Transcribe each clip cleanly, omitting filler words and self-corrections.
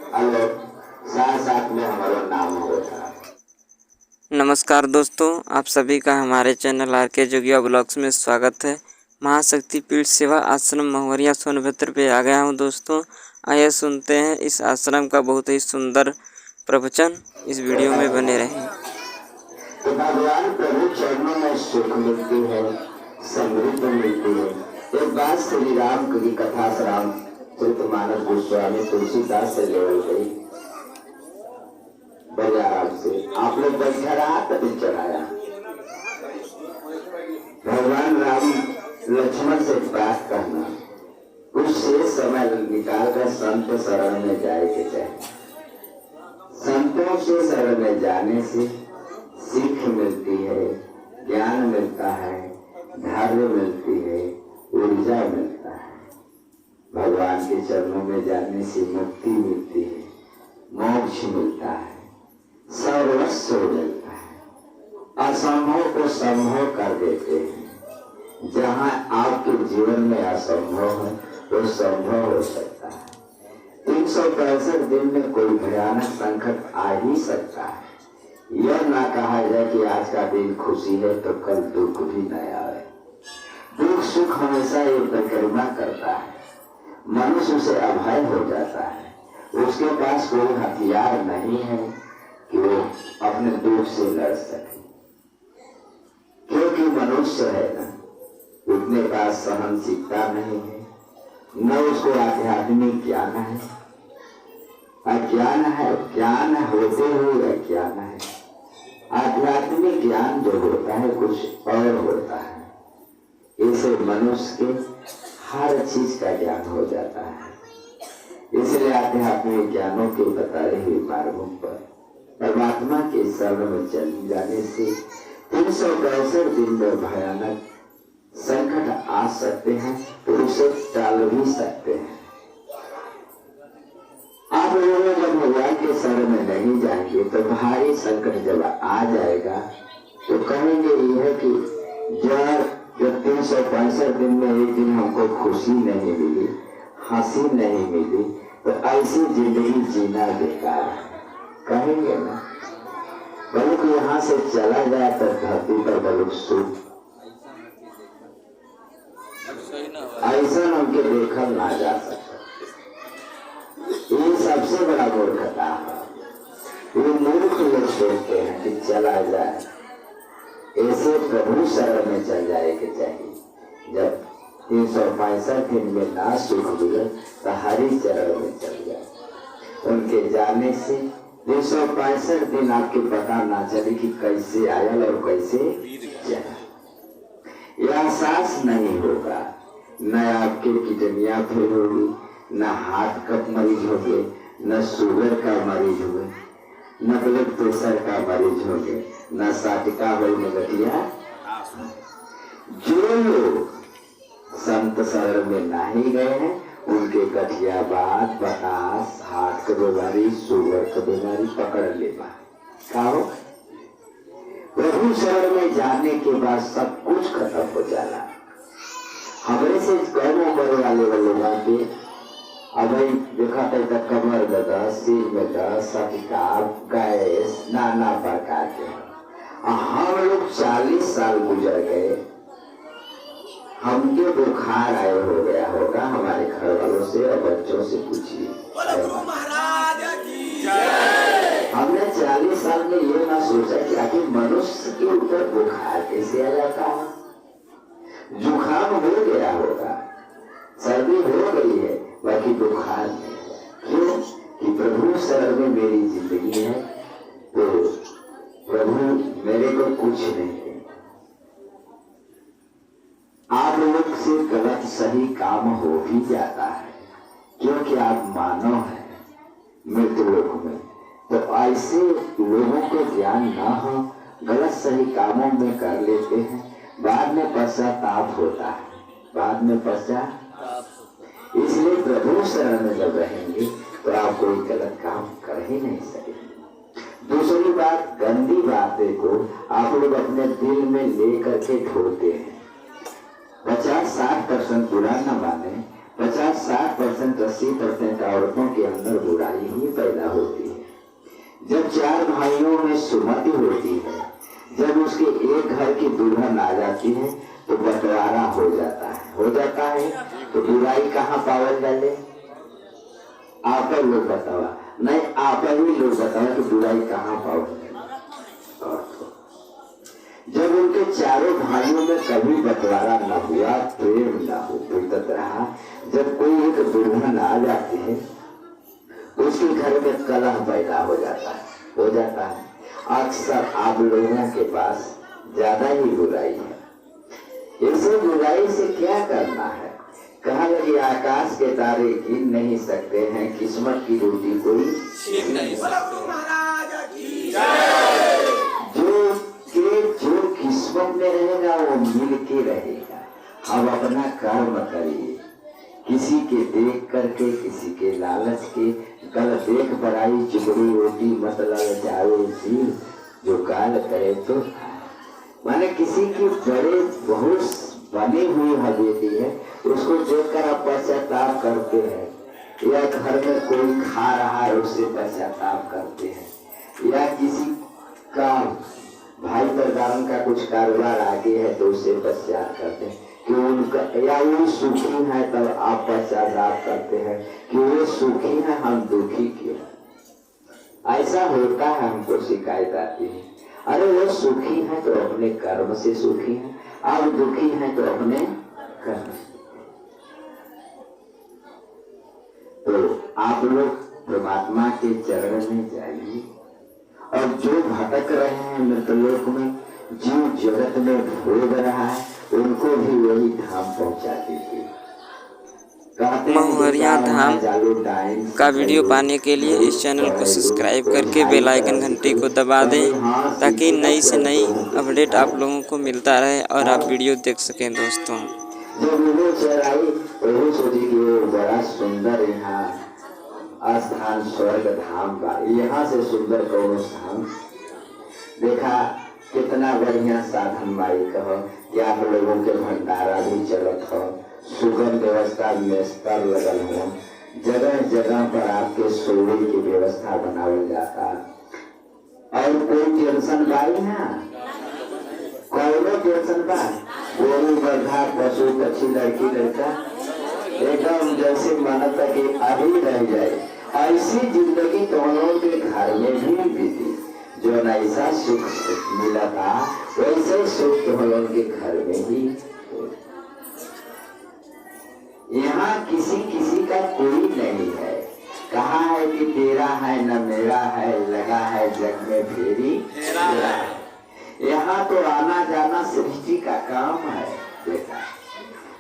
Hello, साथ साथ में हमारा नाम होगा। नमस्कार दोस्तों, आप सभी का हमारे चैनल आर के जोगिया ब्लॉग्स में स्वागत है। महाशक्ति पीठ सेवा आश्रम महुवरिया सोनभद्र पे आ गया हूँ दोस्तों। आइए सुनते हैं इस आश्रम का बहुत ही सुंदर प्रवचन। इस वीडियो में बने रहें। तो भगवान प्रभु चरणों में सुख मिलती है, समृद्धि मिलती है। एक बात श्री राम की कथा राम चरितमानस गोस्वामी तुलसीदास से ले गई बड़े आराम से। आप लोग बैठा रहा तभी चढ़ाया। भगवान राम लक्ष्मण से बात करना, उससे समय निकाल कर संत शरण में जाए के चाहिए। संतों से शरण में जाने से सीख मिलती है, ज्ञान मिलता है, धैर्य मिलती है, ऊर्जा मिलता है। भगवान के चरणों में जाने से मुक्ति मिलती है, मोक्ष मिलता है, सर्वस्व मिलता है। असंभव को संभव कर देते हैं। जहाँ आपके जीवन में असंभव है वो संभव हो सकता है। 365 दिन में कोई भयानक संकट आ ही सकता है। यह ना कहा जाए कि आज का दिन खुशी है तो कल दुख भी न आए। दुख सुख हमेशा ये परिक्रमा करता है। मनुष्य उसे अभय हो जाता है। उसके पास कोई हथियार नहीं है कि वो अपने दुख से लड़ सके, क्योंकि मनुष्य है ना, उसके पास सहनशीलता नहीं है, न उसको आध्यात्मिक ज्ञान है। अज्ञान है, ज्ञान होते हुए अज्ञान है। आध्यात्मिक ज्ञान जो होता है कुछ और होता है। इसे मनुष्य के हर चीज का ज्ञान हो जाता है। इसलिए आध्यात्मिक ज्ञानों के बताए हुए मार्गों पर परमात्मा के शरण में चल जाने से 365 दिन में भयानक संकट आ सकते हैं तो उसे टाल भी सकते हैं। आप लोग जब भगवान के शरण में नहीं जाएंगे तो भारी संकट जब आ जाएगा तो कहेंगे यह कि जब 365 दिन में एक दिन हमको खुशी नहीं मिली, हंसी नहीं मिली, तो ऐसी जिंदगी जीना बेकार है, कहेंगे ना। बल्कि यहाँ से चला जाए तो धरती पर बलुक सुख ऐसा उनके देखल ना जा सकता। ये सबसे बड़ा मूर्खता है। ये मूर्ख लोग सोचते हैं कि चला जाए, ऐसे प्रभु शरण में चल जाए के चाहिए। जब 365 दिन में ना सुख मिले तो हरि चरण में चल जाए। उनके जाने से 365 दिन आपके पता ना चले कि कैसे आयल और कैसे चला। यह एहसास नहीं होगा। न आपके किडनियां फेल होगी, न हार्ट का मरीज होगे, न शुगर का मरीज होगे, न ब्लड प्रेशर का मरीज होगे, न साटिका हो, न गठिया। जो लोग संत शरण में नहीं गए हैं उनके गठिया बात, बतास, हार्ट की बीमारी, शुगर की बीमारी पकड़ लेगा। कहो प्रभु शरण में जाने के बाद सब कुछ खत्म हो जाना। हमारे से कम उम्र वाले लोग के अब देखा तक कमर में दर्द, सिर में दर्द, सटिका, गैस, नाना प्रकार के। हम लोग 40 साल गुजर गए, हमके बुखार आए हो गया होगा हमारे घर वालों से और बच्चों से पूछिए। हमने 40 साल में ये ना सोचा कि आखिर मनुष्य के ऊपर बुखार कैसे आ जाता है। जुकाम हो गया होगा, सर्दी हो गई है, बाकी बुखार नहीं। क्यों? कि प्रभु शरण में मेरी जिंदगी है तो प्रभु मेरे को कुछ नहीं है। आप लोग से गलत सही काम हो भी जाता है क्योंकि आप मानव हैं मृत्यु लोक में। तो ऐसे लोगों को ज्ञान ना हो, गलत सही कामों में कर लेते हैं, बाद में पश्चाताप होता है, बाद में पश्चाताप। इसलिए प्रभु शरण में जब रहेंगे तो आप कोई गलत काम कर ही नहीं सकेंगे। दूसरी बात, गंदी बातें को आप लोग अपने दिल में लेकर के ढोते हैं। 50-60% बुरा न माने, 50-60% 80% औरतों के अंदर बुराई ही जब 4 भाइयों में सुमति होती है, जब उसके एक घर की दुल्हन आ जाती है तो बंटवारा हो जाता है। तो बुराई कहाँ पावल जाले? आप लोग बतावा, नहीं आप ही लोग बताओ कि बुराई कहाँ पावल जाले? जब उनके चारों भाइयों में कभी बंटवारा न हुआ, प्रेम न हो, उल्टत रहा, जब कोई एक दुल्हन आ जाती है उसके घर में कलह पैदा हो जाता है। अक्सर आप लोगों के पास ज्यादा ही बुराई है। इसे बुराई से क्या करना है? कहा लगे आकाश के तारे गिन नहीं सकते हैं, किस्मत की रोटी कोई छीन नहीं सकते। जो किस्मत में रहेगा वो मिल के रहेगा। हम अपना कर्म करिए, किसी के देख करके, किसी के लालच के, कल देख बड़ाई चुगड़ी रोटी मतलब जाओ जी, जो काल करे तो माने किसी की बड़े बहुत बनी हुई हवेली है, उसको देखकर आप पश्चाताप करते हैं, या घर में कोई खा रहा है उससे पश्चाताप करते हैं, या किसी का भाई बहन का कुछ कारोबार आगे है तो उससे पश्चाताप करते हैं कि उनका, या वो सुखी है तब आप पश्चाताप करते हैं कि वो सुखी है हम दुखी क्यों। ऐसा होता है, हमको शिकायत आती है, अरे वो सुखी है तो अपने कर्म से सुखी है, आप दुखी है तो अपने कर्म से। तो आप लोग परमात्मा के चरण में जाइए, और जो भटक रहे हैं मृतलोक में, जीव जगत में भोग रहा है, उनको भी वही धाम पहुंचा दीजिए। महुवरिया धाम का वीडियो पाने के लिए इस चैनल को सब्सक्राइब करके बेल आइकन घंटी को दबा दें, ताकि नई से नई अपडेट आप लोगों को मिलता रहे और आप वीडियो देख सकें दोस्तों। जब वो चढ़ाई वो सोची कि वो बड़ा सुंदर यहाँ स्थान स्वर्ग धाम का, यहाँ से सुंदर कौन स्थान देखा। कितना बढ़िया साधन माई कहो कि आप लोगों के भंडारा भी चलत हो, सुगम व्यवस्था में स्तर लगल हो, जगह जगह पर आपके सोने की व्यवस्था बनावल जाता, और कोई टेंशन बाई ना, कोई टेंशन बा, गोरू बंधा पशु पक्षी लड़की लड़का एकदम जैसे मानता कि अभी रह जाए, ऐसी जिंदगी दोनों के घर में भी बीती। जो ऐसा सुख मिला था वैसे सुख दोनों के घर में ही। यहाँ किसी किसी का कोई नहीं है, कहा है कि तेरा है न मेरा है, लगा है जग में फेरी तेरा है। यहाँ तो आना जाना सृष्टि का काम है बेटा।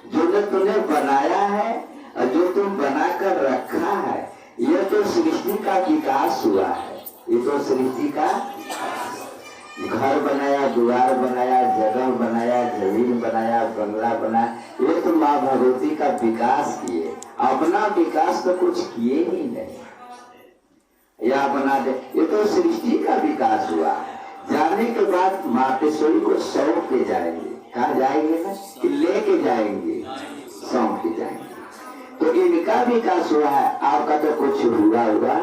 जो तुमने बनाया है और जो तुम बनाकर रखा है, ये तो सृष्टि का विकास हुआ है। ये तो सृष्टि का घर बनाया, द्वार बनाया, जगह बनाया, जमीन बनाया, बंगला बनाया, ये तो माँ भगवती का विकास किए, अपना विकास तो कुछ किए ही नहीं। या बना दे, ये तो सृष्टि का विकास हुआ है। जाने के बाद मातेश्वरी को सौंप के जाएंगे। कहा जाएंगे ना कि लेके जाएंगे, सौंप के जाएंगे। तो इनका विकास हुआ है, आपका तो कुछ हुआ।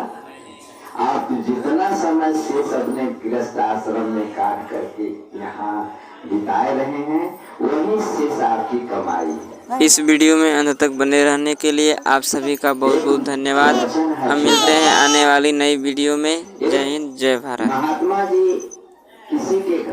आप जितना समय शेष अपने गृहस्थ आश्रम में काट करके यहाँ बिताए रहे हैं, वही शेष आपकी कमाई है। इस वीडियो में अंत तक बने रहने के लिए आप सभी का बहुत बहुत धन्यवाद। हम मिलते हैं आने वाली नई वीडियो में। जय हिंद, जय भारत। महात्मा जी किसी के घर